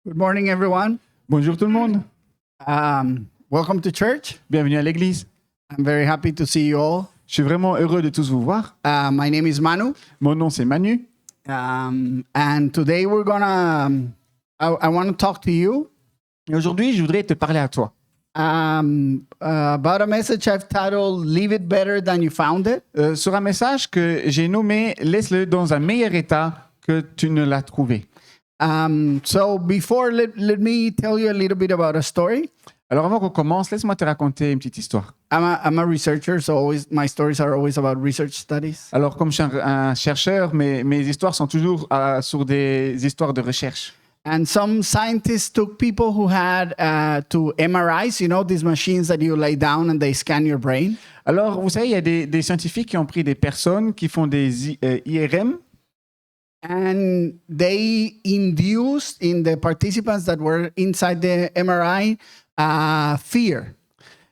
Good morning, everyone. Bonjour tout le monde, Welcome to church. bienvenue à l'église. I'm very happy to see you all. Je suis vraiment heureux de tous vous voir. My name is Manu, Mon nom c'est Manu and today we're gonna. I want to talk to you et aujourd'hui je voudrais te parler à toi about a message I've titled "Leave It Better Than You Found It." sur un message que j'ai nommé « Laisse-le dans un meilleur état que tu ne l'as trouvé So before, let me tell you a little bit about a story. ». Alors avant qu'on commence, laisse-moi te raconter une petite histoire. I'm a researcher, so my stories are always about research studies. Alors comme je suis un chercheur, mes histoires sont toujours sur des histoires de recherche. And some scientists took people who had to MRIs, you know, these machines that you lay down and they scan your brain. Alors vous savez, il y a des scientifiques qui ont pris des personnes qui font des IRM And they induced in the participants that were inside the MRI fear.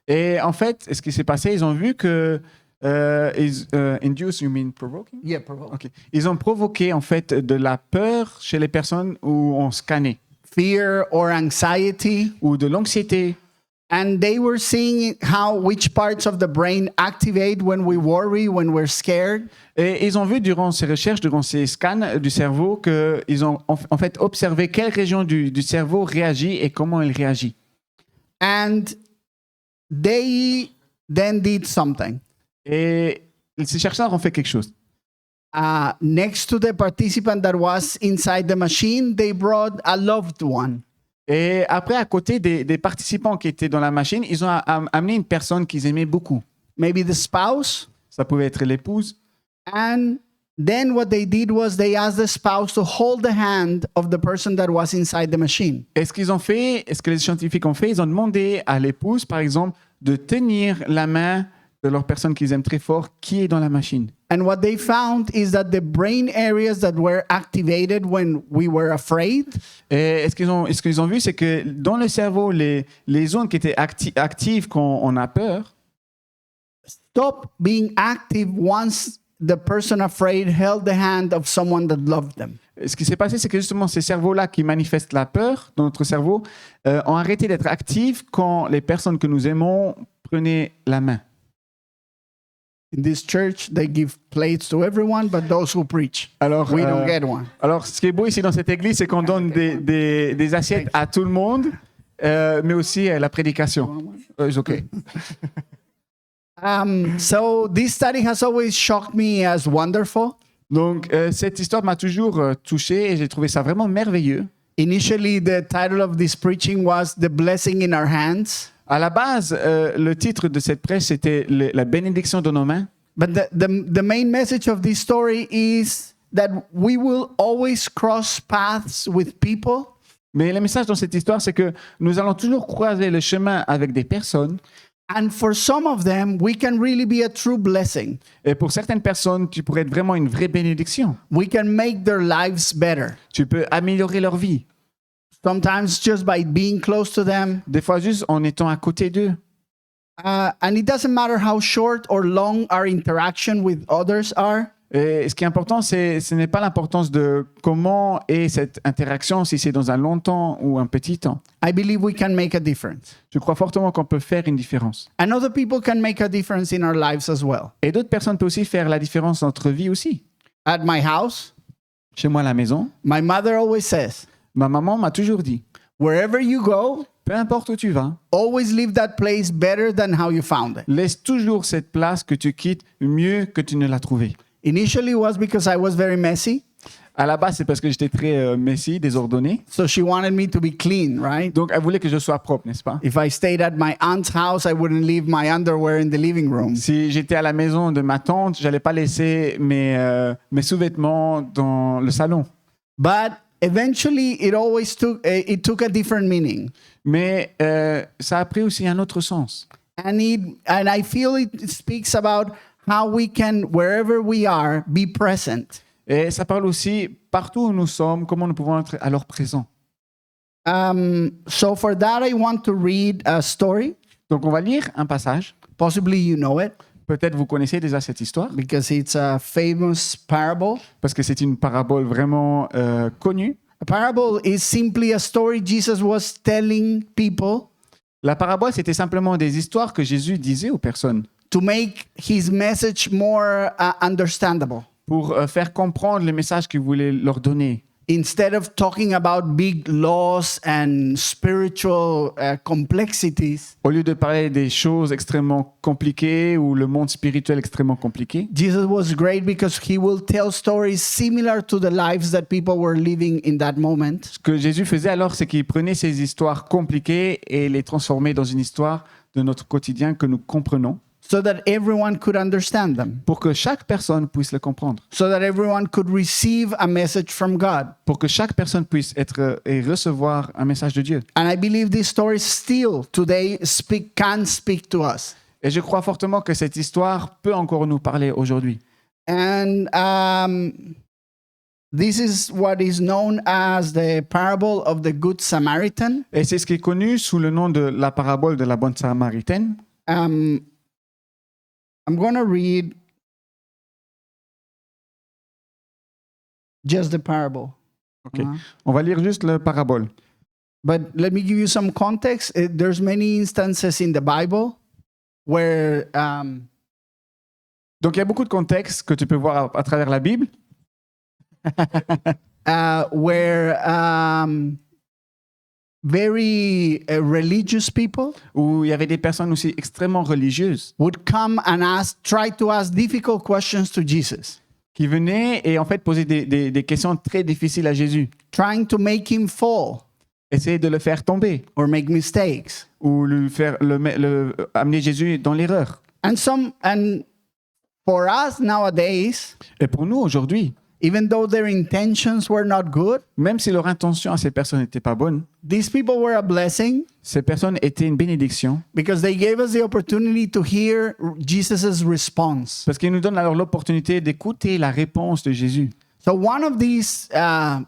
et en fait, ce qui s'est passé, ils ont vu que induce, you mean provoking? Yeah, provoke. Ok. Ils ont provoqué en fait de la peur chez les personnes où on scannait Fear or anxiety. ou de l'anxiété. And they were seeing which parts of the brain activate when we worry, when we're scared. Et ils ont vu durant ces recherches, durant ces scans du cerveau, qu'ils ont en fait observé quelle région du cerveau réagit et comment elle réagit. And they then did something. Et ces chercheurs ont fait quelque chose. Next to the participant that was inside the machine, they brought a loved one. Et après, à côté des participants qui étaient dans la machine, ils ont amené une personne qu'ils aimaient beaucoup. Maybe the spouse. Ça pouvait être l'épouse. And then what they did was they asked the spouse to hold the hand of the person that was inside the machine. Et ce qu'ils ont fait, ce que les scientifiques ont fait, ils ont demandé à l'épouse, par exemple, de tenir la main de leur personne qu'ils aiment très fort qui est dans la machine. And what they found is that the brain areas that were activated when we were afraid Et ce qu'ils ont vu, c'est que dans le cerveau, les zones qui étaient actives quand on a peur, stopped being active once the person afraid held the hand of someone that loved them. ce qui s'est passé, c'est que justement ces cerveaux-là qui manifestent la peur dans notre cerveau ont arrêté d'être actifs quand les personnes que nous aimons prenaient la main. In this church, they give plates to everyone, but those who preach, Alors, we don't get one. Alors, ce qui est beau ici dans cette église, c'est qu'on donne des assiettes à tout le monde, mais aussi la prédication. It's okay. So this study has always shocked me as wonderful. Donc, cette histoire m'a toujours touché et j'ai trouvé ça vraiment merveilleux. Initially, the title of this preaching was "The Blessing in Our Hands." À la base, le titre de cette prêche, c'était la bénédiction de nos mains. But the main message of this story is that we will always cross paths with people. Mais le message dans cette histoire, c'est que nous allons toujours croiser le chemin avec des personnes. And for some of them, we can really be a true blessing. Et pour certaines personnes, tu pourrais être vraiment une vraie bénédiction. We can make their lives better. Tu peux améliorer leur vie. Sometimes just by being close to them. Des fois, juste en étant à côté d'eux. And it doesn't matter how short or long our interaction with others are. Et ce qui est important, ce n'est pas l'importance de comment est cette interaction, si c'est dans un long temps ou un petit temps. I believe we can make a difference. Je crois fortement qu'on peut faire une différence. And other people can make a difference in our lives as well. Et d'autres personnes peuvent aussi faire la différence dans notre vie aussi. At my house, Chez moi à la maison, my mother always says, ma maman m'a toujours dit, wherever you go, peu importe où tu vas, always leave that place better than how you found it. laisse toujours cette place que tu quittes mieux que tu ne l'as trouvée. Initially, it was because I was very messy. À la base, c'est parce que j'étais très messy, désordonné. So she wanted me to be clean, right? Donc, elle voulait que je sois propre, n'est-ce pas? If I stayed at my aunt's house, I wouldn't leave my underwear in the living room. Si j'étais à la maison de ma tante, j'allais pas laisser mes sous-vêtements dans le salon. But eventually, it took a different meaning. Mais ça a pris aussi un autre sens. And I feel it speaks about how we can, wherever we are, be present. Et ça parle aussi partout où nous sommes, comment nous pouvons être alors présents. So for that, I want to read a story. Donc, on va lire un passage. Possibly you know it Peut-être vous connaissez déjà cette histoire, because it's a famous parable parce que c'est une parabole vraiment connue. A parable is simply a story Jesus was telling people La parabole, c'était simplement des histoires que Jésus disait aux personnes to make his message more understandable. pour faire comprendre le message qu'il voulait leur donner. Instead of talking about big laws and spiritual complexities, Au lieu de parler des choses extrêmement compliquées ou le monde spirituel extrêmement compliqué, Jesus was great because he will tell stories similar to the lives that people were living in that moment. ce que Jésus faisait alors, c'est qu'il prenait ces histoires compliquées et les transformait dans une histoire de notre quotidien que nous comprenons So that everyone could understand them, pour que chaque personne puisse le comprendre, so that everyone could receive a message from God. pour que chaque personne puisse être et recevoir un message de Dieu. And I believe these stories still today can speak to us. Et je crois fortement que cette histoire peut encore nous parler aujourd'hui. And this is what is known as the parable of the Good Samaritan. Et c'est ce qui est connu sous le nom de la parabole de la bonne Samaritaine. I'm going to read just the parable. Ok. On va lire juste la parabole. But let me give you some context. There's many instances in the Bible where Donc il y a beaucoup de contextes que tu peux voir à travers la Bible where very religious people où il y avait des personnes aussi extrêmement religieuses would come and try to ask difficult questions to Jesus, qui venaient et en fait posaient des questions très difficiles à Jésus, trying to make him fall essayer de le faire tomber or make mistakes. ou lui faire amener Jésus dans l'erreur. And for us nowadays, Et pour nous aujourd'hui, even though their intentions were not good, même si leur intention à ces personnes n'était pas bonne, these people were a blessing ces personnes étaient une bénédiction because they gave us the opportunity to hear Jesus's response. parce qu'ils nous donnent alors l'opportunité d'écouter la réponse de Jésus. So one of these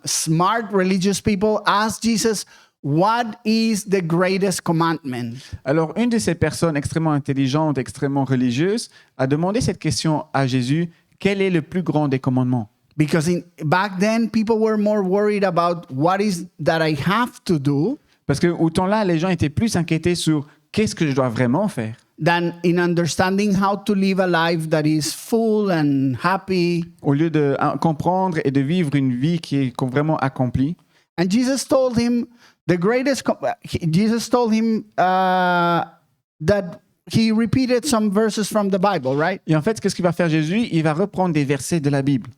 smart religious people asked Jesus, "What is the greatest commandment?" Alors, une de ces personnes extrêmement intelligentes, extrêmement religieuses, a demandé cette question à Jésus, quel est le plus grand des commandements? Because back then, people were more worried about what is that I have to do Parce que autant là, les gens étaient plus inquiétés sur qu'est-ce que je dois vraiment faire, than in understanding how to live a life that is full and happy. au lieu de comprendre et de vivre une vie qui est vraiment accomplie. And Jesus told him Jesus told him that he repeated some verses from the Bible, right? Et en fait, qu'est-ce qu'il va faire Jésus? Il va reprendre des versets de la Bible.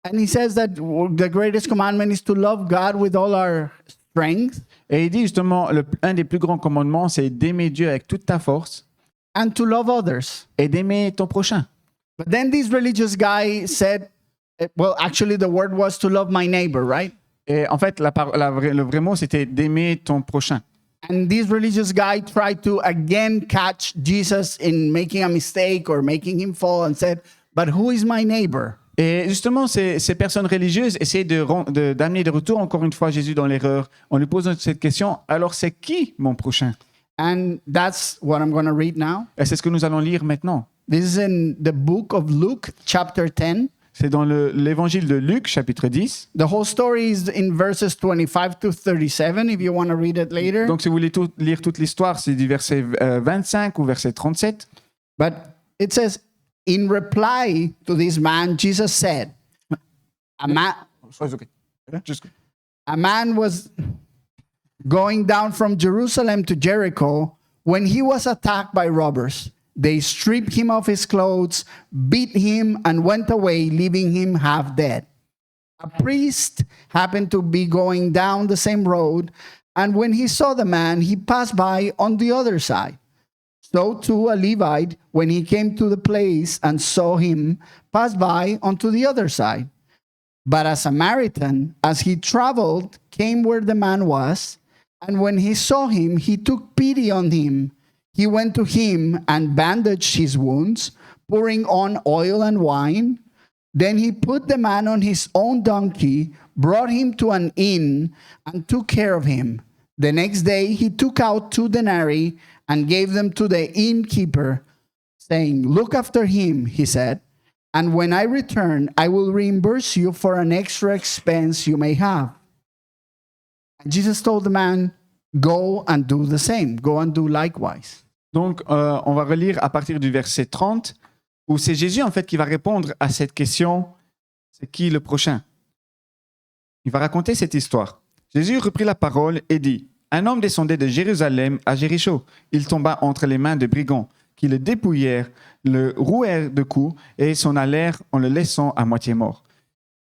And he says that the greatest commandment is to love God with all our strength Et il dit justement, un des plus grands commandements, c'est d'aimer Dieu avec toute ta force and to love others. et d'aimer ton prochain. But then this religious guy said, well, actually the word was to love my neighbor, right? Et en fait, le vrai mot, c'était d'aimer ton prochain. And this religious guy tried to again catch Jesus in making a mistake or making him fall and said, but who is my neighbor? Et justement, ces personnes religieuses essaient d'amener de retour encore une fois Jésus dans l'erreur. On lui pose cette question, alors c'est qui mon prochain? And that's what I'm going to read now. Et c'est ce que nous allons lire maintenant. This is in the book of Luke, chapter 10. C'est dans l'évangile de Luc, chapitre 10. The whole story is in verses 25 to 37, if you want to read it later. Donc, si vous voulez lire toute l'histoire, c'est du verset 25 ou verset 37. But it says, in reply to this man, Jesus said, a man was going down from Jerusalem to Jericho when he was attacked by robbers. They stripped him of his clothes, beat him, and went away, leaving him half dead. A priest happened to be going down the same road, and when he saw the man, he passed by on the other side. So too a Levite, when he came to the place and saw him, passed by onto the other side. But a Samaritan, as he traveled, came where the man was, and when he saw him, he took pity on him. He went to him and bandaged his wounds, pouring on oil and wine. Then he put the man on his own donkey, brought him to an inn, and took care of him. The next day he took out 2 denarii and gave them to the innkeeper, saying, "Look after him," he said, "and when I return, I will reimburse you for an extra expense you may have." Jesus told the man, go and do the same. Go and do likewise. Donc, on va relire à partir du verset 30, où c'est Jésus, en fait, qui va répondre à cette question, c'est qui le prochain? Il va raconter cette histoire. Jésus reprit la parole et dit, un homme descendait de Jérusalem à Jéricho. Il tomba entre les mains de brigands, qui le dépouillèrent, le rouèrent de coups et s'en allèrent en le laissant à moitié mort.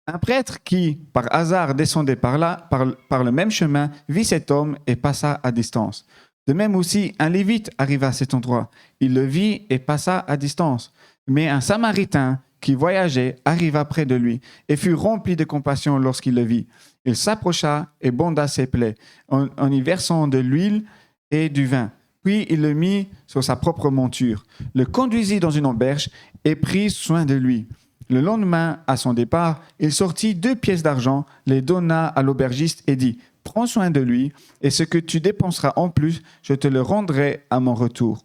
Un prêtre qui, par hasard, descendait par là, par le même chemin, vit cet homme et passa à distance. De même aussi, un Lévite arriva à cet endroit. Il le vit et passa à distance. Mais un Samaritain qui voyageait arriva près de lui et fut rempli de compassion lorsqu'il le vit. Il s'approcha et bonda ses plaies en y versant de l'huile et du vin. Puis il le mit sur sa propre monture, le conduisit dans une auberge et prit soin de lui. Le lendemain, à son départ, il sortit 2 pièces d'argent, les donna à l'aubergiste et dit « Prends soin de lui, et ce que tu dépenseras en plus, je te le rendrai à mon retour. »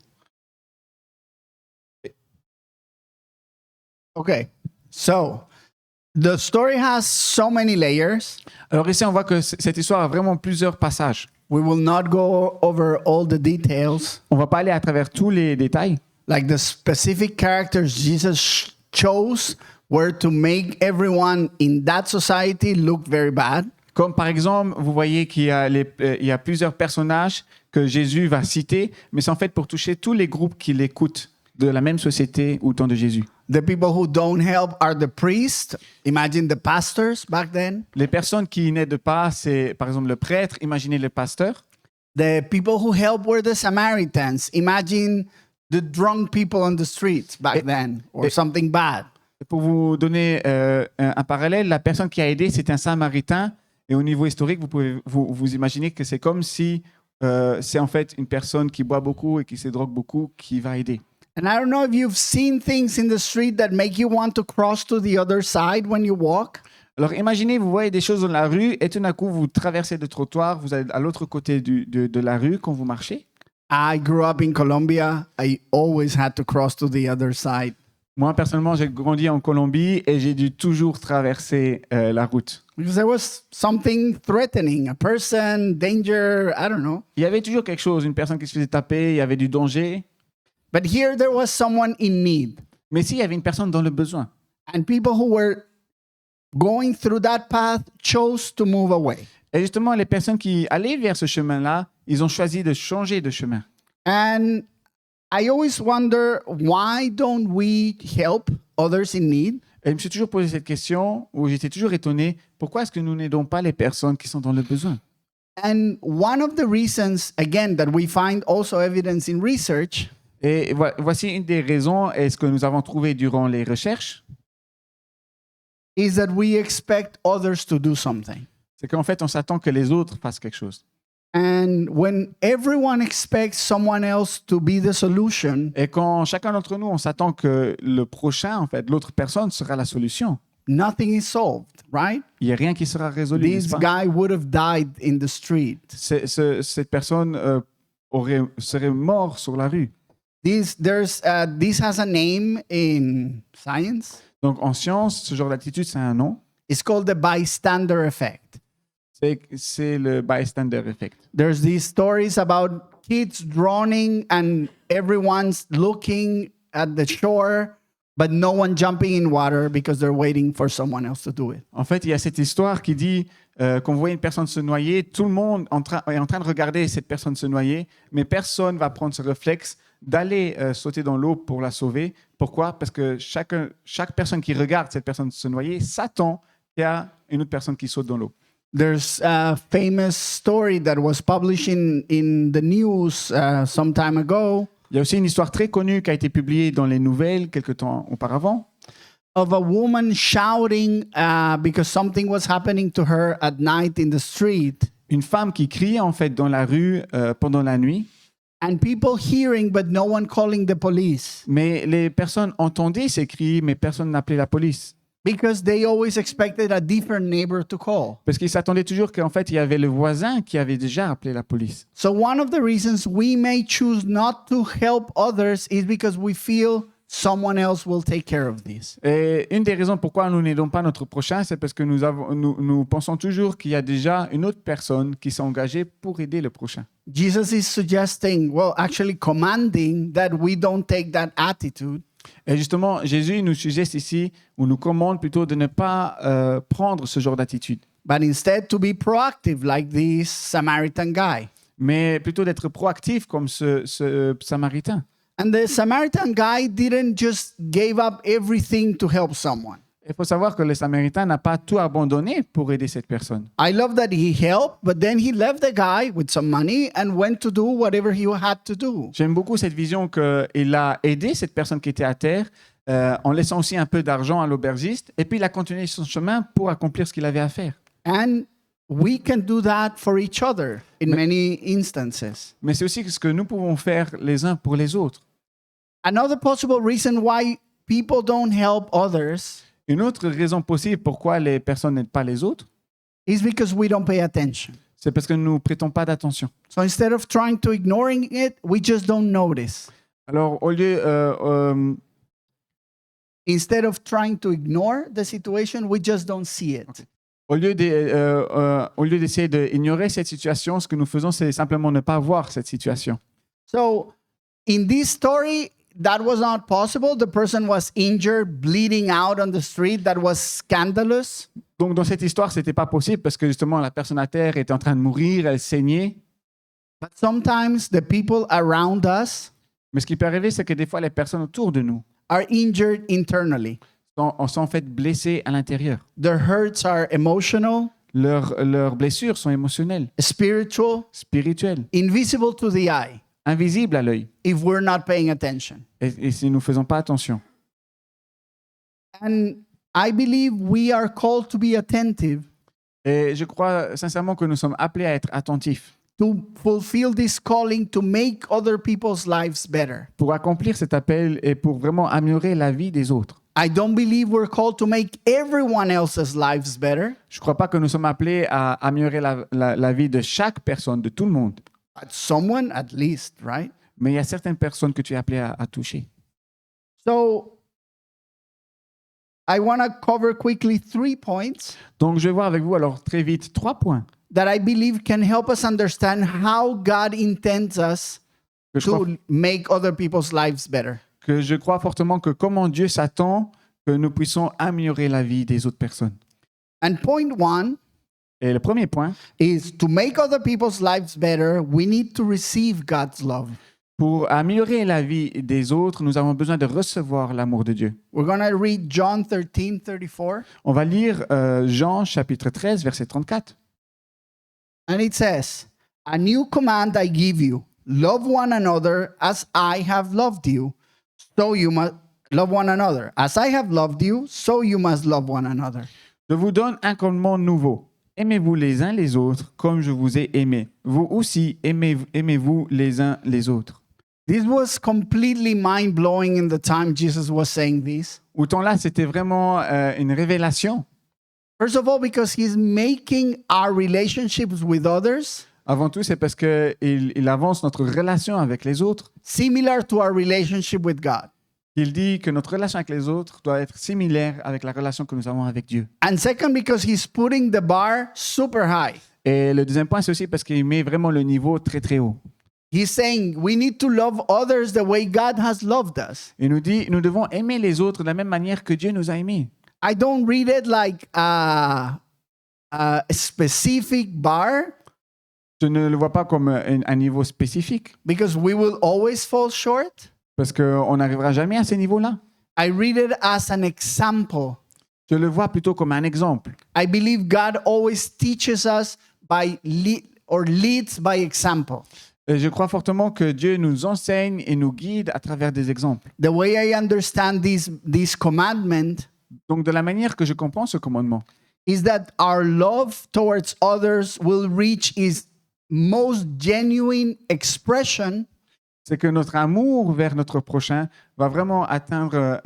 Okay, so the story has so many layers. Alors ici, on voit que cette histoire a vraiment plusieurs passages. We will not go over all the details, On ne va pas aller à travers tous les détails. like the specific characters Jesus chose were to make everyone in that society look very bad. Comme par exemple, vous voyez qu'il y a, il y a plusieurs personnages que Jésus va citer, mais c'est en fait pour toucher tous les groupes qui l'écoutent de la même société au temps de Jésus. The people who don't help are the priests. Imagine the pastors back then. Les personnes qui n'aident pas, c'est par exemple le prêtre, imaginez le pasteur. The people who help were the Samaritans. Imagine the drunk people on the streets back then, or something bad. Pour vous donner un parallèle, la personne qui a aidé, c'est un Samaritain. Et au niveau historique, vous pouvez vous imaginer que c'est comme si c'est en fait une personne qui boit beaucoup et qui se drogue beaucoup qui va aider. And I don't know if you've seen things in the street that make you want to cross to the other side when you walk. Alors imaginez, vous voyez des choses dans la rue et tout d'un coup, vous traversez le trottoir, vous allez à l'autre côté de la rue quand vous marchez. I grew up in Colombia. I always had to cross to the other side. Moi, personnellement, j'ai grandi en Colombie et j'ai dû toujours traverser la route. Because there was something threatening, a person, danger, I don't know. Il y avait toujours quelque chose, une personne qui se faisait taper, il y avait du danger. But here there was someone in need. Mais s'il y avait une personne dans le besoin, And people who were going through that path chose to move away. et justement, les personnes qui allaient vers ce chemin-là, ils ont choisi de changer de chemin. And I always wonder, why don't we help others in need? Et je me suis toujours posé cette question, où j'étais toujours étonné, pourquoi est-ce que nous n'aidons pas les personnes qui sont dans le besoin? And one of the reasons, again, that we find also evidence in research Et voici une des raisons, et ce que nous avons trouvé durant les recherches, is that we expect others to do something. c'est qu'en fait, on s'attend que les autres fassent quelque chose. And when everyone expects someone else to be the solution, Et quand chacun d'entre nous, on s'attend que le prochain, en fait, l'autre personne sera la solution, nothing is solved, right? il n'y a rien qui sera résolu, n'est-ce This pas? guy would have died in the street. Cette personne serait mort sur la rue. This has a name in science. Donc, en science, ce genre d'attitude, c'est un nom. It's called the bystander effect. C'est le bystander effect. There's these stories about kids drowning and everyone's looking at the shore, but no one jumping in water because they're waiting for someone else to do it. En fait, il y a cette histoire qui dit qu'on voit une personne se noyer, tout le monde est en train de regarder cette personne se noyer, mais personne va prendre ce réflexe d'aller sauter dans l'eau pour la sauver. Pourquoi? Parce que chaque personne qui regarde cette personne se noyer s'attend qu'il y a une autre personne qui saute dans l'eau. There's a famous story that was published in the news some time ago Il y a aussi une histoire très connue qui a été publiée dans les nouvelles quelque temps auparavant, of a woman shouting because something was happening to her at night in the street, une femme qui crie en fait dans la rue pendant la nuit, and people hearing but no one calling the police mais les personnes entendaient ces cris, mais personne n'appelait la police. because they always expected a different neighbor to call. Parce qu'ils s'attendaient toujours qu'en fait, il y avait le voisin qui avait déjà appelé la police. So one of the reasons we may choose not to help others is because we feel someone else will take care of this. Et une des raisons pourquoi nous n'aidons pas notre prochain, c'est parce que nous pensons toujours qu'il y a déjà une autre personne qui s'est engagée pour aider le prochain. Jesus is suggesting, well, actually commanding that we don't take that attitude. Et justement, Jésus nous suggère ici, ou nous commande plutôt de ne pas prendre ce genre d'attitude, But instead to be proactive like this Samaritan guy. mais plutôt d'être proactif comme ce Samaritain. And the Samaritan guy didn't just give up everything to help someone. Il faut savoir que le Samaritain n'a pas tout abandonné pour aider cette personne. I love that he helped, but then he left the guy with some money and went to do whatever he had to do. J'aime beaucoup cette vision qu'il a aidé cette personne qui était à terre en laissant aussi un peu d'argent à l'aubergiste et puis il a continué son chemin pour accomplir ce qu'il avait à faire. And we can do that for each other in many instances. Mais c'est aussi ce que nous pouvons faire les uns pour les autres. Another possible reason why people don't help others Une autre raison possible pourquoi les personnes n'aident pas les autres, is because we don't pay attention. c'est parce que nous ne prêtons pas d'attention. So instead of trying to ignoring it, we just don't notice. Alors, au lieu, Instead of trying to ignore the situation, we just don't see it. au lieu d'essayer d'ignorer cette situation, ce que nous faisons, c'est simplement ne pas voir cette situation. So in this story, that was not possible. The person was injured, bleeding out on the street. That was scandalous. Donc, dans cette histoire, ce n'était pas possible parce que justement, la personne à terre était en train de mourir, elle saignait. But sometimes the people around us Mais ce qui peut arriver, c'est que des fois, les personnes autour de nous are injured internally. sont en fait blessées à l'intérieur. Their hurts are emotional, Leurs blessures sont émotionnelles, spiritual, spirituelles, invisible to the eye invisibles à l'œil. if we're not paying attention. Et si nous ne faisons pas attention. And I believe we are called to be attentive Et je crois sincèrement que nous sommes appelés à être attentifs to fulfill this calling to make other people's lives better. pour accomplir cet appel et pour vraiment améliorer la vie des autres. I don't believe we're called to make everyone else's lives better, Je ne crois pas que nous sommes appelés à améliorer la vie de chaque personne, de tout le monde. but someone at least, right? Mais il y a certaines personnes que tu es appelé à toucher. So I want to cover quickly 3 points Donc, je vais voir avec vous alors très vite 3 points that I believe can help us understand how God intends us que je crois, to make other people's lives better. que je crois fortement que comment Dieu s'attend que nous puissions améliorer la vie des autres personnes. And point 1 Et le premier point, is to make other people's lives better, we need to receive God's love. pour améliorer la vie des autres, nous avons besoin de recevoir l'amour de Dieu. We're going to read John 13:34. On va lire Jean chapitre 13, verset 34. And it says, "A new command I give you, love one another as I have loved you. So you must love one another. As I have loved you, so you must love one another." Je vous donne un commandement nouveau. Aimez-vous les uns les autres comme je vous ai aimé. Vous aussi, aimez-vous les uns les autres. This was completely mind-blowing in the time Jesus was saying this. Autant là, c'était vraiment une révélation. First of all, because he's making our relationships with others Avant tout, c'est parce qu'il avance notre relation avec les autres. similar to our relationship with God. Il dit que notre relation avec les autres doit être similaire avec la relation que nous avons avec Dieu. And second, because he's putting the bar super high. Et le deuxième point, c'est aussi parce qu'il met vraiment le niveau très très haut. He's saying we need to love others the way God has loved us. Il nous dit, nous devons aimer les autres de la même manière que Dieu nous a aimés. I don't read it like a specific bar Je ne le vois pas comme un niveau spécifique, because we will always fall short. parce qu'on n'arrivera jamais à ces niveaux-là. I read it as an example. Je le vois plutôt comme un exemple. I believe God always teaches us leads by example. Et je crois fortement que Dieu nous enseigne et nous guide à travers des exemples. The way I understand this commandment Donc, de la manière que je comprends ce commandement, is that our love towards others will reach its most genuine expression c'est que notre amour vers notre prochain va vraiment atteindre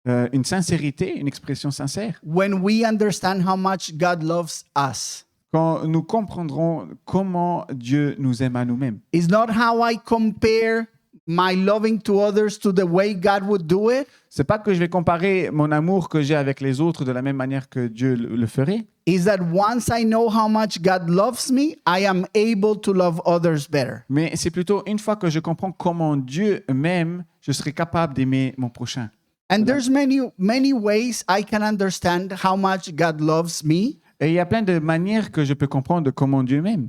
une sincérité, une expression sincère, when we understand how much God loves us. quand nous comprendrons comment Dieu nous aime à nous-mêmes. It's not how I compare my loving to others to the way God would do it. C'est pas que je vais comparer mon amour que j'ai avec les autres de la même manière que Dieu le ferait, Is that once I know how much God loves me, I am able to love others better. mais c'est plutôt une fois que je comprends comment Dieu m'aime, je serai capable d'aimer mon prochain. And there's many ways I can understand how much God loves me. Et il y a plein de manières que je peux comprendre de comment Dieu m'aime.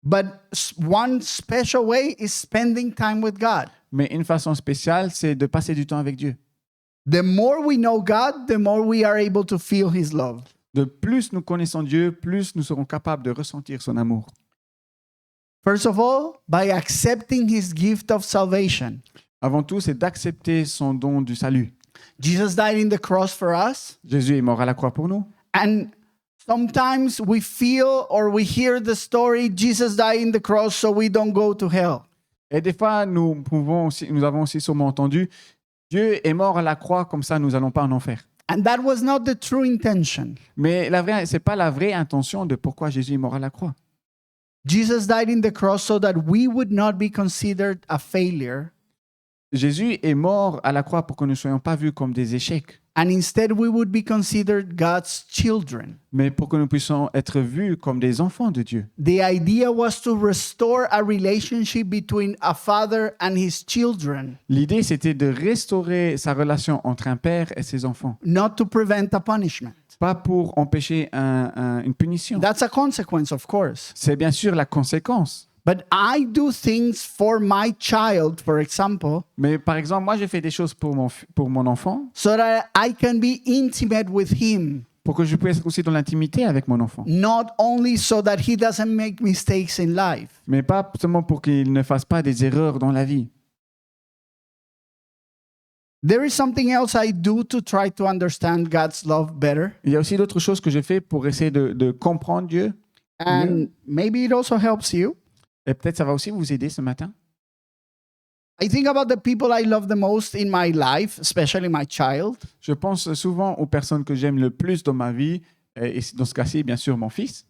But one special way is spending time with God. Mais une façon spéciale, c'est de passer du temps avec Dieu. The more we know God, the more we are able to feel His love. De plus nous connaissons Dieu, plus nous serons capables de ressentir son amour. First of all, by accepting His gift of salvation. Avant tout, c'est d'accepter son don du salut. Jesus died in the cross for us. Jésus est mort à la croix pour nous. And sometimes we feel or we hear the story, Jesus died in the cross so we don't go to hell. Et des fois, nous avons aussi sûrement entendu, Dieu est mort à la croix, comme ça nous n'allons pas en enfer. And that was not the true intention. Mais ce n'est pas la vraie intention de pourquoi Jésus est mort à la croix. Jesus died in the cross so that we would not be considered a failure. Jésus est mort à la croix pour que nous ne soyons pas vus comme des échecs, And instead, we would be considered God's children. mais pour que nous puissions être vus comme des enfants de Dieu. The idea was to restore a relationship between a father and his children, L'idée, c'était de restaurer sa relation entre un père et ses enfants, not to prevent a punishment. pas pour empêcher une punition. That's a consequence, of course. C'est bien sûr la conséquence. But I do things for my child, for example, Mais par exemple, moi, j'ai fait des choses pour mon enfant, so that I can be intimate with him, pour que je puisse être aussi dans l'intimité avec mon enfant. not only so that he doesn't make mistakes in life. Mais pas seulement pour qu'il ne fasse pas des erreurs dans la vie. There is something else I do to try to understand God's love better. Il y a aussi d'autres choses que je fais pour essayer de comprendre Dieu. And maybe it also helps you. Et peut-être ça va aussi vous aider ce matin. I think about the people I love the most in my life, especially my child. Je pense souvent aux personnes que j'aime le plus dans ma vie, et dans ce cas-ci, bien sûr, mon fils.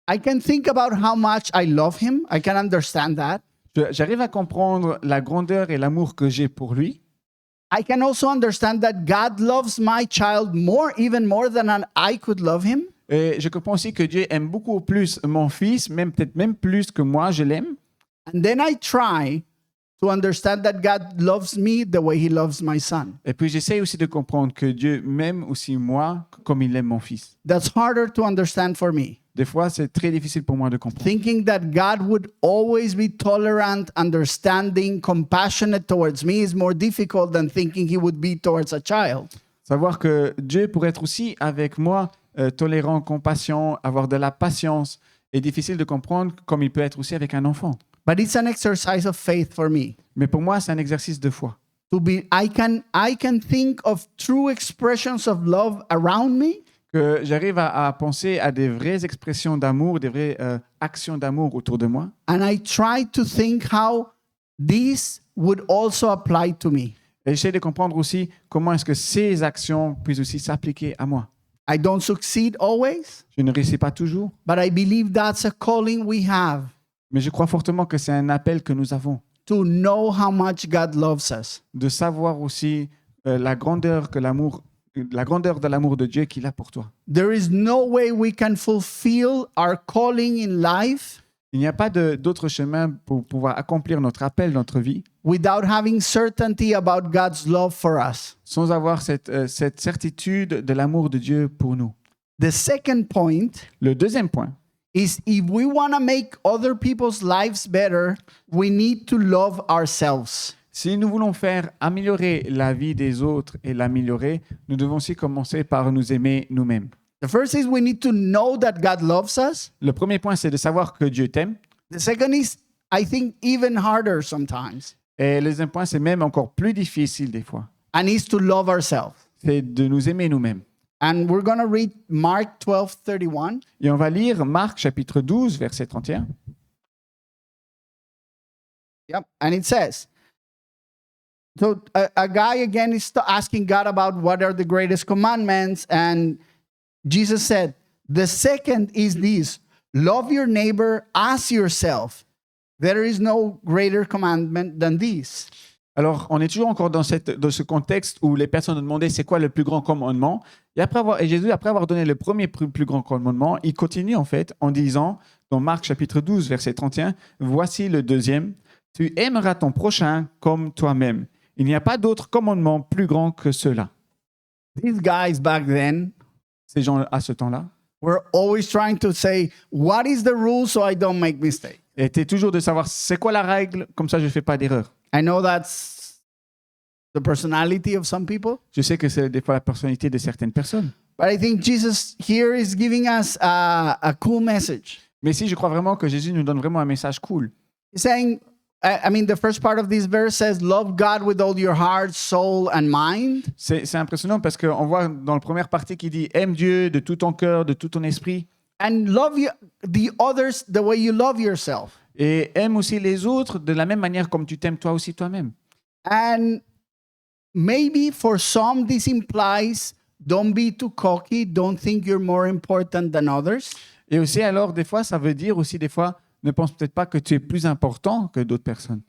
I can think about how much I love him. I can understand that. J'arrive à comprendre la grandeur et l'amour que j'ai pour lui. I can also understand that God loves my child more, even more than I could love him. Et je comprends aussi que Dieu aime beaucoup plus mon fils, peut-être même plus que moi, je l'aime. And then I try to understand that God loves me the way he loves my son. Et puis j'essaie aussi de comprendre que Dieu m'aime aussi moi comme il aime mon fils. That's harder to understand for me. Des fois, c'est très difficile pour moi de comprendre. Thinking that God would always be tolerant, understanding, compassionate towards me is more difficult than thinking he would be towards a child. Savoir que Dieu pourrait être aussi avec moi, tolérant, compassion, avoir de la patience, est difficile de comprendre comme il peut être aussi avec un enfant. But it's an exercise of faith for me. Mais pour moi, c'est un exercice de foi. I can think of true expressions of love around me, Que j'arrive à penser à des vraies expressions d'amour, des vraies actions d'amour autour de moi. and I try to think how this would also apply to me. Et j'essaie de comprendre aussi comment est-ce que ces actions puissent aussi s'appliquer à moi. I don't succeed always, Je ne réussis pas toujours, but I believe that's a calling we have mais je crois fortement que c'est un appel que nous avons, to know how much God loves us. de savoir aussi la grandeur de l'amour de Dieu qu'il a pour toi. There is no way we can fulfill our calling in life Il n'y a pas d'autre chemin pour pouvoir accomplir notre appel dans notre vie without having certainty about God's love for us. sans avoir cette certitude de l'amour de Dieu pour nous. The second point Le deuxième point, is if we want to make other people's lives better, we need to love ourselves. si nous voulons faire améliorer la vie des autres et l'améliorer, nous devons aussi commencer par nous aimer nous-mêmes. The first is we need to know that God loves us. Le premier point, c'est de savoir que Dieu t'aime. The second is, I think, even harder sometimes, Et le deuxième point, c'est même encore plus difficile des fois. and is to love ourselves. C'est de nous aimer nous-mêmes. And we're going to read Mark 12:31. Et on va lire Marc chapitre 12, verset 31. Yep. And it says, so a guy again is asking God about what are the greatest commandments. And Jesus said, the second is this: love your neighbor as yourself. There is no greater commandment than this. Alors, on est toujours encore dans ce contexte où les personnes ont demandé c'est quoi le plus grand commandement. Et Jésus, après avoir donné le premier plus grand commandement, il continue en fait en disant, dans Marc chapitre 12, verset 31, voici le deuxième, tu aimeras ton prochain comme toi-même. Il n'y a pas d'autre commandement plus grand que cela. These guys back then Ces gens à ce temps-là were always trying to say, what is the rule so I don't make mistakes? étaient toujours de savoir c'est quoi la règle, comme ça je ne fais pas d'erreur. I know that's the personality of some people, Je sais que c'est des fois la personnalité de certaines personnes. but I think Jesus here is giving us a cool message. Mais si je crois vraiment que Jésus nous donne vraiment un message cool. He's saying, I mean, the first part of this verse says, love God with all your heart, soul, and mind. C'est impressionnant parce qu'on voit dans la première partie qui dit aime Dieu de tout ton cœur, de tout ton esprit. And love the others the way you love yourself. Et aime aussi les autres de la même manière comme tu t'aimes toi aussi toi-même. And maybe for some, this implies don't be too cocky, don't think you're more important than others. Et aussi alors des fois ça veut dire aussi des fois ne pense peut-être pas que tu es plus important que d'autres personnes.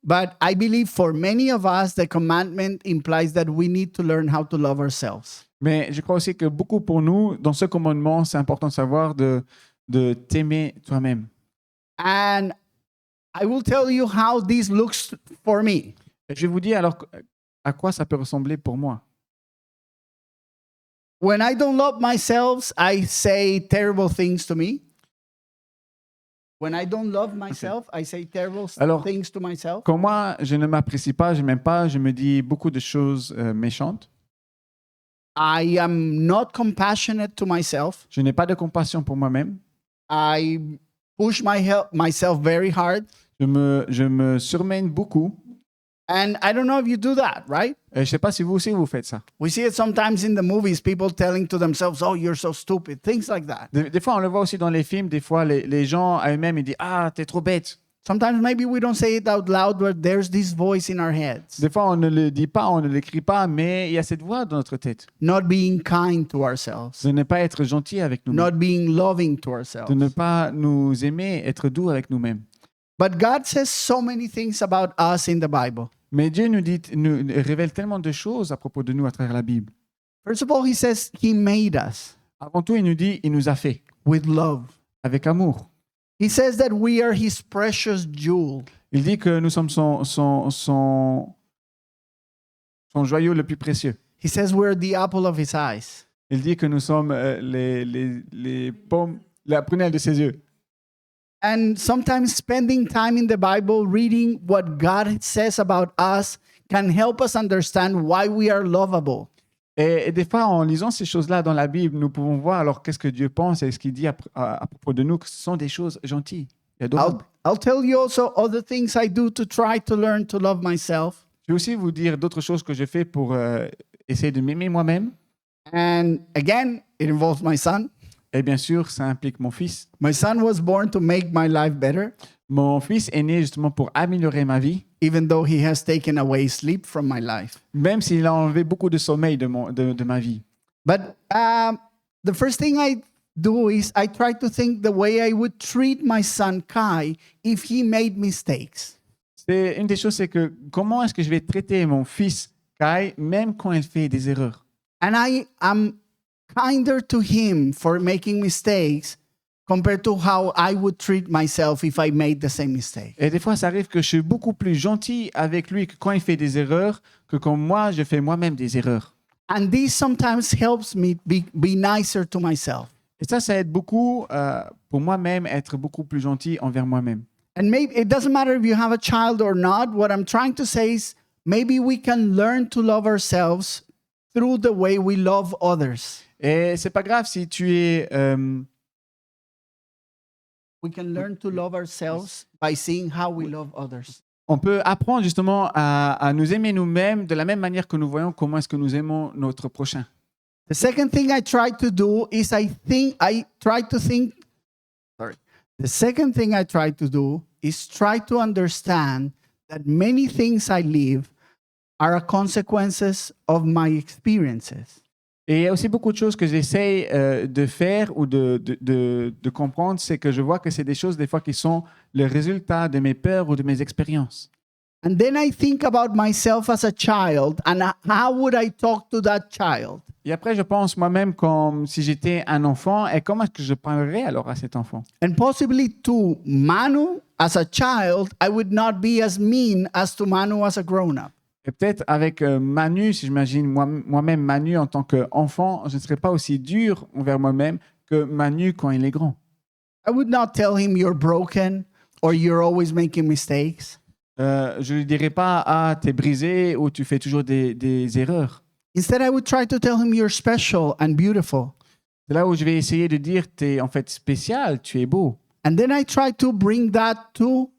But I believe for many of us, the commandment implies that we need to learn how to love ourselves. Mais je crois aussi que beaucoup pour nous, dans ce commandement, c'est important de savoir de t'aimer toi-même. And I will tell you how this looks for me. Et je vais vous dire alors à quoi ça peut ressembler pour moi. When I don't love myself, I say terrible things to me. When I don't love myself, I say terrible Alors, things to myself. Quand moi, je ne m'apprécie pas, je m'aime pas, je me dis beaucoup de choses méchantes. I am not compassionate to myself. Je n'ai pas de compassion pour moi-même. I push myself very hard. Je me surmène beaucoup. And I don't know if you do that, right? Et je ne sais pas si vous aussi vous faites ça. We see it sometimes in the movies, people telling to themselves, oh, you're so stupid, things like that. Des fois, on le voit aussi dans les films. Des fois, les gens à eux-mêmes, ils disent « Ah, t'es trop bête ». Sometimes maybe we don't say it out loud, but there's this voice in our heads. Des fois, on ne le dit pas, on ne l'écrit pas, mais il y a cette voix dans notre tête. Not being kind to ourselves. De ne pas être gentil avec nous-mêmes. Not being loving to De ourselves. ne pas nous aimer, être doux avec nous-mêmes. But God says so many things about us in the Bible. Mais Dieu nous révèle tellement de choses à propos de nous à travers la Bible. First of all, he says he made us Avant tout, il nous dit, il nous a fait with love. avec amour. He says that we are his precious jewel. Il dit que nous sommes son joyau le plus précieux. He says we're the apple of his eyes. Il dit que nous sommes les pommes, la prunelle de ses yeux. And sometimes spending time in the Bible, reading what God says about us, can help us understand why we are lovable. Et des fois, en lisant ces choses-là dans la Bible, nous pouvons voir alors qu'est-ce que Dieu pense et ce qu'il dit à propos de nous, que ce sont des choses gentilles et adorables. I'll tell you also other things I do to try to learn to love myself. Je vais aussi vous dire d'autres choses que je fais pour essayer de m'aimer moi-même. And again, it involves my son. Et bien sûr, ça implique mon fils. My son was born to make my life better, Mon fils est né justement pour améliorer ma vie, even though he has taken away sleep from my life. même s'il a enlevé beaucoup de sommeil de ma vie. But the first thing I do is I try to think the way I would treat my son Kai if he made mistakes. C'est une des choses, c'est que comment est-ce que je vais traiter mon fils Kai, même quand il fait des erreurs. And I am kinder to him for making mistakes compared to how I would treat myself if I made the same mistake. Et des fois, ça arrive que je suis beaucoup plus gentil avec lui que quand il fait des erreurs que quand moi, je fais moi-même des erreurs. And this sometimes helps me be nicer to myself. Et ça aide beaucoup pour moi-même, être beaucoup plus gentil envers moi-même. And maybe it doesn't matter if you have a child or not. What I'm trying to say is maybe we can learn to love ourselves through the way we love others. Et c'est pas grave si tu es... We can learn to love ourselves by seeing how we love others. on peut apprendre justement à nous aimer nous-mêmes de la même manière que nous voyons comment est-ce que nous aimons notre prochain. The second thing I try to do is The second thing I try to do is try to understand that many things I live are consequences of my experiences. Et il y a aussi beaucoup de choses que j'essaye de faire ou de comprendre, c'est que je vois que c'est des choses des fois qui sont le résultat de mes peurs ou de mes expériences. And then I think about myself as a child and how would I talk to that child? Et après, je pense moi-même comme si j'étais un enfant et comment est-ce que je parlerais alors à cet enfant? And possibly to Manu as a child, I would not be as mean as to Manu as a grown-up. Et peut-être avec Manu, si j'imagine moi-même Manu en tant qu'enfant, je ne serais pas aussi dur envers moi-même que Manu quand il est grand. I would not tell him you're broken or you're always making mistakes. Je lui dirais pas ah t'es brisé ou tu fais toujours des erreurs. Instead, I would try to tell him you're special and beautiful. C'est là où je vais essayer de dire t'es en fait spécial, tu es beau. And then I try to bring that to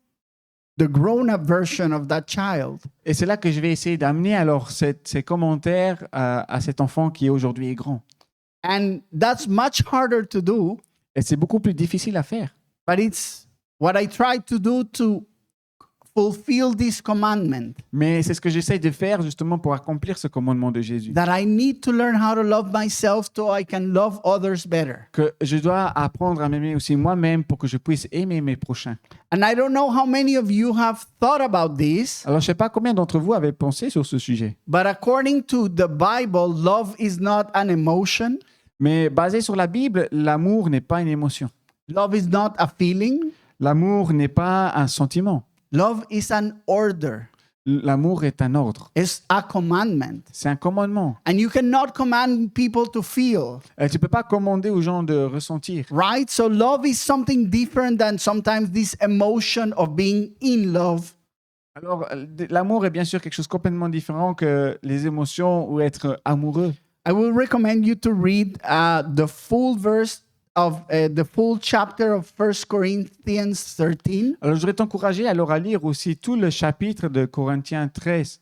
the grown-up version of that child. Et c'est là que je vais essayer d'amener alors ces commentaires à cet enfant qui aujourd'hui est grand. And that's much harder to do, Et c'est beaucoup plus difficile à faire. but it's what I try to do to fulfill this commandment, Mais c'est ce que j'essaie de faire justement pour accomplir ce commandement de Jésus. that I need to learn how to love myself so I can love others better. Que je dois apprendre à m'aimer aussi moi-même pour que je puisse aimer mes prochains. And I don't know how many of you have thought about this, Alors je ne sais pas combien d'entre vous avez pensé sur ce sujet. but according to the Bible, love is not an emotion. Mais basé sur la Bible, l'amour n'est pas une émotion. Love is not a feeling. L'amour n'est pas un sentiment. Love is an order. L'amour est un ordre. It's a commandment. C'est un commandement. And you cannot command people to feel, Tu ne peux pas commander aux gens de ressentir. right? So love is something different than sometimes this emotion of being in love. Alors, l'amour est bien sûr quelque chose de complètement différent que les émotions ou être amoureux. I will recommend you to read the full verse of the full chapter of 1 Corinthians 13. Alors, je voudrais t'encourager alors à lire aussi tout le chapitre de Corinthiens 13.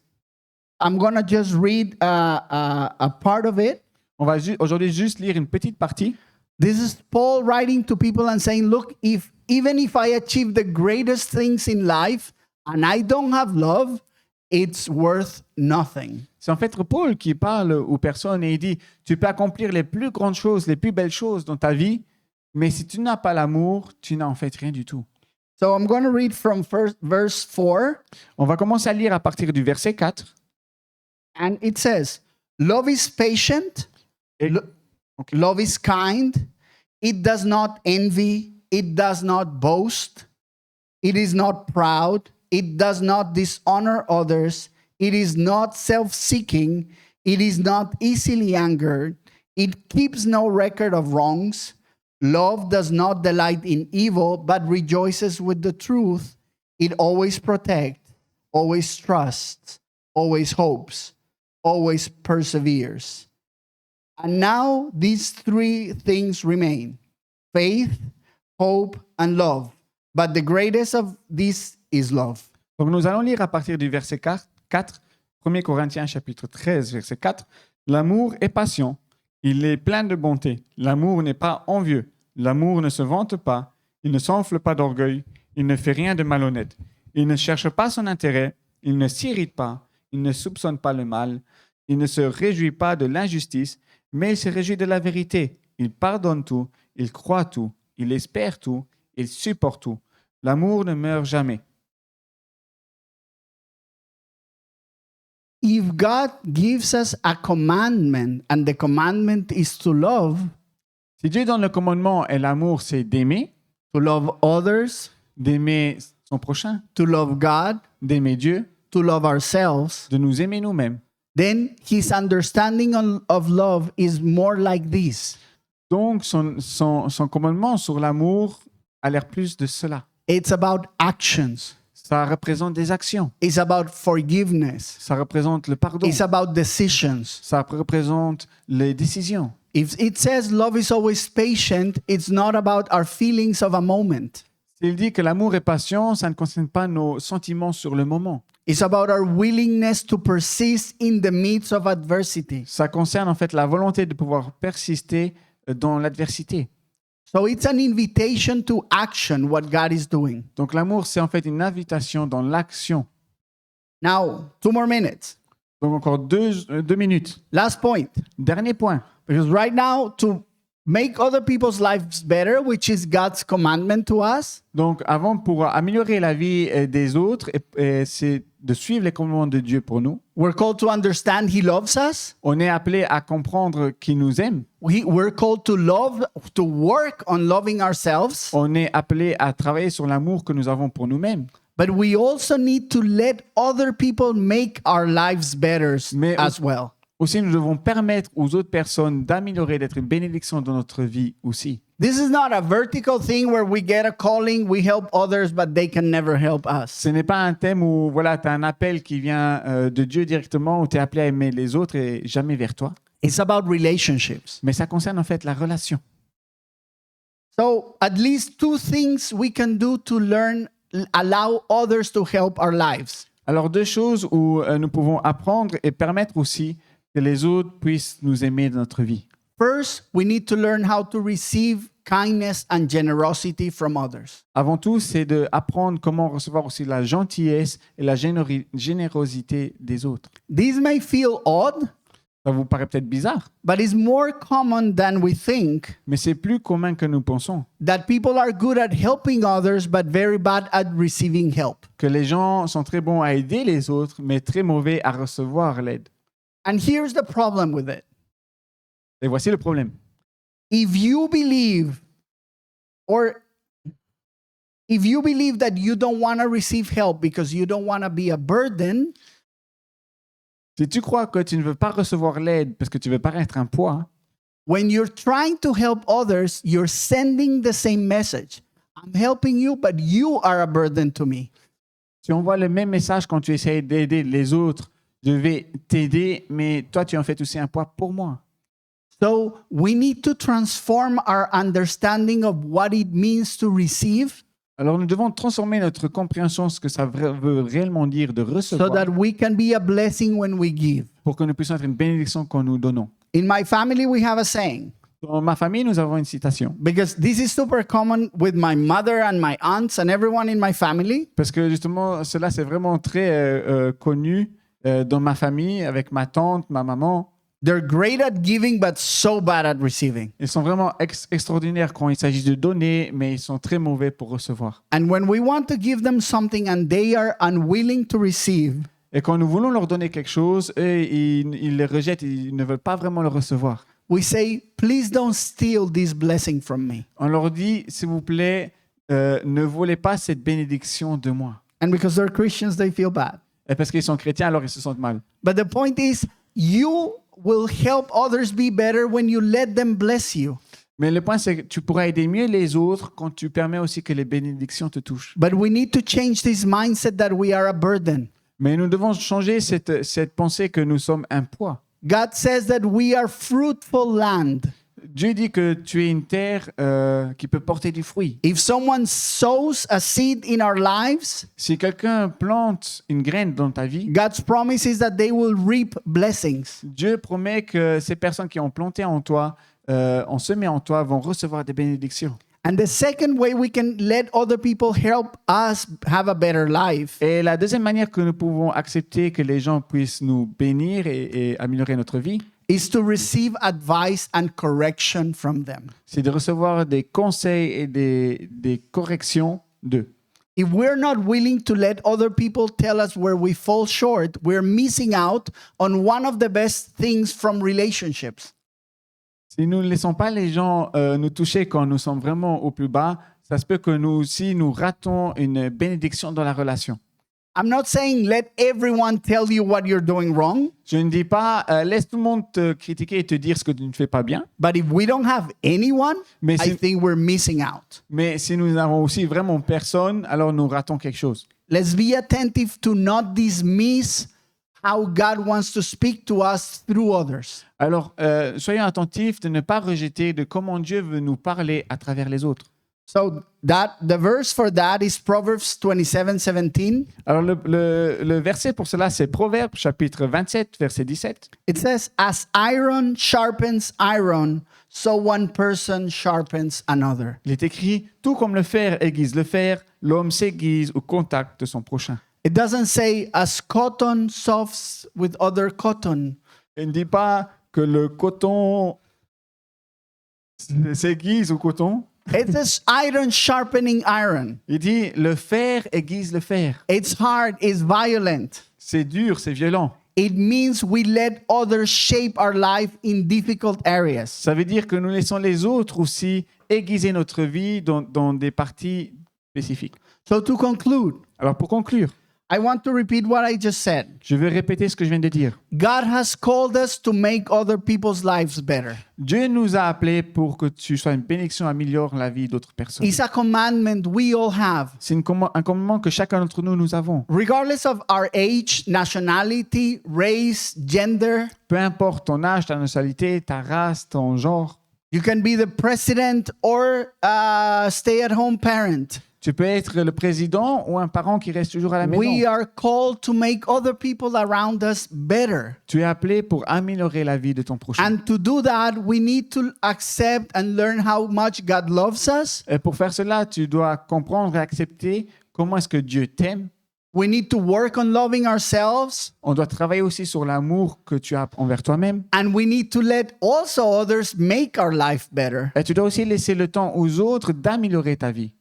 I'm going to just read a part of it. On va aujourd'hui juste lire une petite partie. This is Paul writing to people and saying, look, even if I achieve the greatest things in life and I don't have love, it's worth nothing. C'est en fait Paul qui parle aux personnes et il dit, tu peux accomplir les plus grandes choses, les plus belles choses dans ta vie, mais si tu n'as pas l'amour, tu n'as en fait rien du tout. So I'm going to read from verse 4, On va commencer à lire à partir du verset 4. and it says, love is patient, Et- love is kind, it does not envy, it does not boast, it is not proud, it does not dishonor others, it is not self-seeking, it is not easily angered, it keeps no record of wrongs. Love does not delight in evil, but rejoices with the truth. It always protects, always trusts, always hopes, always perseveres. And now these three things remain: faith, hope, and love. But the greatest of these is love. Donc nous allons lire à partir du verset 4, 1 Corinthiens chapitre 13, verset 4. L'amour est patient, il est plein de bonté. L'amour n'est pas envieux, l'amour ne se vante pas, il ne s'enfle pas d'orgueil, il ne fait rien de malhonnête. Il ne cherche pas son intérêt, il ne s'irrite pas, il ne soupçonne pas le mal, il ne se réjouit pas de l'injustice, mais il se réjouit de la vérité. Il pardonne tout, il croit tout, il espère tout, il supporte tout. L'amour ne meurt jamais. If God gives us a commandment, and the commandment is to love Si Dieu donne le commandement et l'amour, c'est d'aimer, others, d'aimer son prochain, to love God, d'aimer Dieu, to love ourselves, de nous aimer nous-mêmes. then his understanding of love is more like this. Donc, son commandement sur l'amour a l'air plus de cela. It's about actions. Ça représente des actions. It's about forgiveness. Ça représente le pardon. It's about decisions. Ça représente les décisions. If it says love is always patient, it's not about our feelings of a moment. S'il dit que l'amour est patient, ça ne concerne pas nos sentiments sur le moment. It's about our willingness to persist in the midst of adversity. Ça concerne en fait la volonté de pouvoir persister dans l'adversité. So it's an invitation to action, what God is doing. Donc l'amour, c'est en fait une invitation dans l'action. Now, 2 more minutes. Donc encore 2 minutes. Last point. Dernier point. Because right now, to make other people's lives better, which is God's commandment to us, Donc avant, pour améliorer la vie des autres, et c'est de suivre les commandements de Dieu pour nous. we're called to understand He loves us. On est appelé à comprendre qu'il nous aime. We're called to love, to work on loving ourselves. On est appelé à travailler sur l'amour que nous avons pour nous-mêmes. But we also need to let other people make our lives better Mais as well. Aussi, nous devons permettre aux autres personnes d'améliorer, d'être une bénédiction dans notre vie aussi. This is not a vertical thing where we get a calling, we help others, but they can never help us. Ce n'est pas un thème où voilà, tu as un appel qui vient de Dieu directement, où tu es appelé à aimer les autres et jamais vers toi. It's about relationships. Mais ça concerne en fait la relation. So, at least two things we can do to learn, allow others to help our lives. Alors 2 choses où nous pouvons apprendre et permettre aussi que les autres puissent nous aimer dans notre vie. First, we need to learn how to receive kindness and generosity from others. Avant tout, c'est d'apprendre comment recevoir aussi la gentillesse et la générosité des autres. This may feel odd, Ça vous paraît peut-être bizarre, but it's more common than we think mais c'est plus commun que nous pensons. that people are good at helping others but very bad at receiving help. Que les gens sont très bons à aider les autres, mais très mauvais à recevoir l'aide. And here's the problem with it. Et voici le problème. If you believe that you don't want to receive help because you don't want to be a burden, Si tu crois que tu ne veux pas recevoir l'aide parce que tu ne veux pas être un poids, when you're trying to help others, you're sending the same message. I'm helping you, but you are a burden to me. tu envoies le même message quand tu essayes d'aider les autres. Je vais t'aider, mais toi, tu en fais aussi un poids pour moi. So we need to transform our understanding of what it means to receive Alors, nous devons transformer notre compréhension de ce que ça veut réellement dire de so recevoir that we can be a blessing when we give. pour que nous puissions être une bénédiction quand nous donnons. In my family, we have a saying, Dans ma famille, nous avons une citation. because this is super common with my mother and my aunts and everyone in my family. Parce que justement, cela, c'est vraiment très connu dans ma famille, avec ma tante, ma maman. They're great at giving, but so bad at receiving. Ils sont vraiment extraordinaires quand il s'agit de donner, mais ils sont très mauvais pour recevoir. And when we want to give them something and they are unwilling to receive, Et quand nous voulons leur donner quelque chose, eux, ils le rejettent, ils ne veulent pas vraiment le recevoir. we say, please don't steal this blessing from me. On leur dit, s'il vous plaît, ne volez pas cette bénédiction de moi. And because they're Christians, they feel bad. Et parce qu'ils sont chrétiens, alors ils se sentent mal. But the point is, you will help others be better when you let them bless you. Mais le point, c'est que tu pourras aider mieux les autres quand tu permets aussi que les bénédictions te touchent. But we need to change this mindset that we are a burden. Mais nous devons changer cette pensée que nous sommes un poids. God says that we are fruitful land. Dieu dit que tu es une terre qui peut porter du fruit. If someone sows a seed in our lives, Si quelqu'un plante une graine dans ta vie, God's promise is that they will reap blessings. Dieu promet que ces personnes qui ont planté en toi, ont semé en toi, vont recevoir des bénédictions. And the second way we can let other people help us have a better life Et la deuxième manière que nous pouvons accepter que les gens puissent nous bénir et améliorer notre vie, is to receive advice and correction from them. c'est de recevoir des conseils et des corrections d'eux. If we're not willing to let other people tell us where we fall short, we're missing out on one of the best things from relationships. Si nous ne laissons pas les gens nous toucher quand nous sommes vraiment au plus bas, ça se peut que nous aussi, nous ratons une bénédiction dans la relation. I'm not saying let everyone tell you what you're doing wrong, Je ne dis pas, laisse tout le monde te critiquer et te dire ce que tu ne fais pas bien, but if we don't have anyone, Mais I si- think we're missing out. mais si nous n'avons aussi vraiment personne, alors nous ratons quelque chose. Let's be attentive to not dismiss how God wants to speak to us through others. Alors, soyons attentifs de ne pas rejeter de comment Dieu veut nous parler à travers les autres. So the verse for that is Proverbs 27:17. Alors, le verset pour cela, c'est Proverbes, chapitre 27, verset 17. It says, "As iron sharpens iron, so one person sharpens another." Il est écrit, tout comme le fer aiguise le fer, l'homme s'aiguise au contact de son prochain. It doesn't say as cotton softs with other cotton. Il ne dit pas que le coton s'aiguise au coton. It says iron sharpening iron. Il dit le fer aiguise le fer. It's hard, it's violent. C'est dur, c'est violent. It means we let others shape our life in difficult areas. Ça veut dire que nous laissons les autres aussi aiguiser notre vie dans des parties spécifiques. So to conclude, Alors pour conclure, I want to repeat what I just said. je vais répéter ce que je viens de dire. God has called us to make other people's lives better. Dieu nous a appelés pour que tu sois une bénédiction, améliore la vie d'autres personnes. It's a commandment we all have. C'est un commandement que chacun d'entre nous avons. Regardless of our age, nationality, race, gender, Peu importe ton âge, ta nationalité, ta race, ton genre, you can be the president or a stay-at-home parent. tu peux être le président ou un parent qui reste toujours à la maison. We are called to make other people around us better. Tu es appelé pour améliorer la vie de ton prochain. And to do that, we need to accept and learn how much God loves us. Et pour faire cela, tu dois comprendre et accepter comment est-ce que Dieu t'aime. We need to work on loving ourselves. On doit travailler aussi sur l'amour que tu as envers toi-même. And we need to let also others make our life better. Et tu dois aussi laisser le temps aux autres d'améliorer ta vie.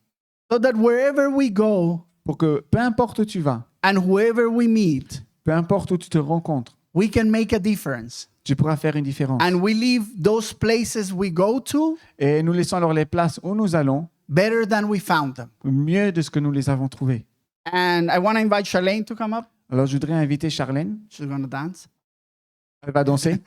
So that wherever we go Pour que peu importe où tu vas, and whoever we meet, peu importe où tu te rencontres, we can make a difference. tu pourras faire une différence. And we leave those places we go to Et nous laissons alors les places où nous allons better than we found them. mieux de ce que nous les avons trouvées. And I want to invite Charlene to come up. Alors je voudrais inviter Charlène. She's going to dance. Elle va danser.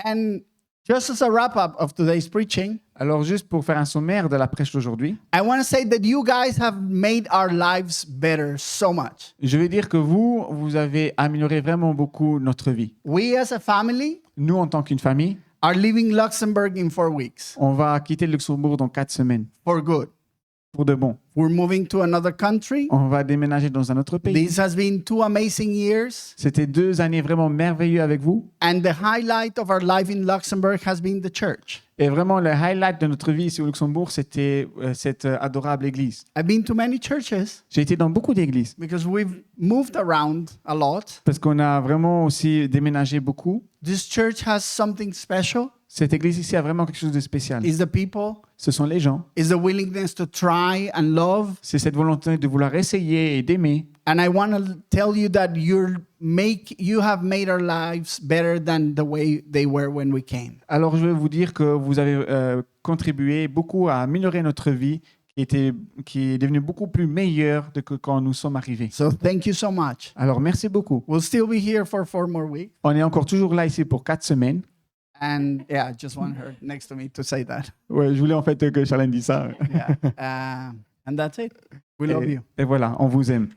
And just as a wrap up of today's preaching, Alors juste pour faire un sommaire de la prêche d'aujourd'hui, I want to say that you guys have made our lives better so much. je vais dire que vous avez amélioré vraiment beaucoup notre vie. We as a family Nous, en tant qu'une famille, are leaving Luxembourg in 4 weeks on va quitter le Luxembourg dans 4 semaines, for good. pour de bon. We're moving to another country. On va déménager dans un autre pays. This has been 2 amazing years. C'était 2 années vraiment merveilleuses avec vous. And the highlight of our life in Luxembourg has been the church. Et vraiment, le highlight de notre vie ici au Luxembourg, c'était cette adorable église. I've been to many churches J'ai été dans beaucoup d'églises because we've moved around a lot. parce qu'on a vraiment aussi déménagé beaucoup. This church has something special. Cette église ici a vraiment quelque chose de spécial. It's the people. Ce sont les gens. It's the willingness to try and love. C'est cette volonté de vouloir essayer et d'aimer. And I want to tell you that you have made our lives better than the way they were when we came. Alors, je veux vous dire que vous avez contribué beaucoup à améliorer notre vie qui est devenue beaucoup plus meilleure que quand nous sommes arrivés. So thank you so much. Alors, merci beaucoup. We'll still be here for 4 more weeks. On est encore toujours là ici pour 4 semaines. And yeah, I just want her next to me to say that. Ouais, je voulais en fait que Charlène dise ça. Yeah. And that's it. We love you. Et voilà, on vous aime.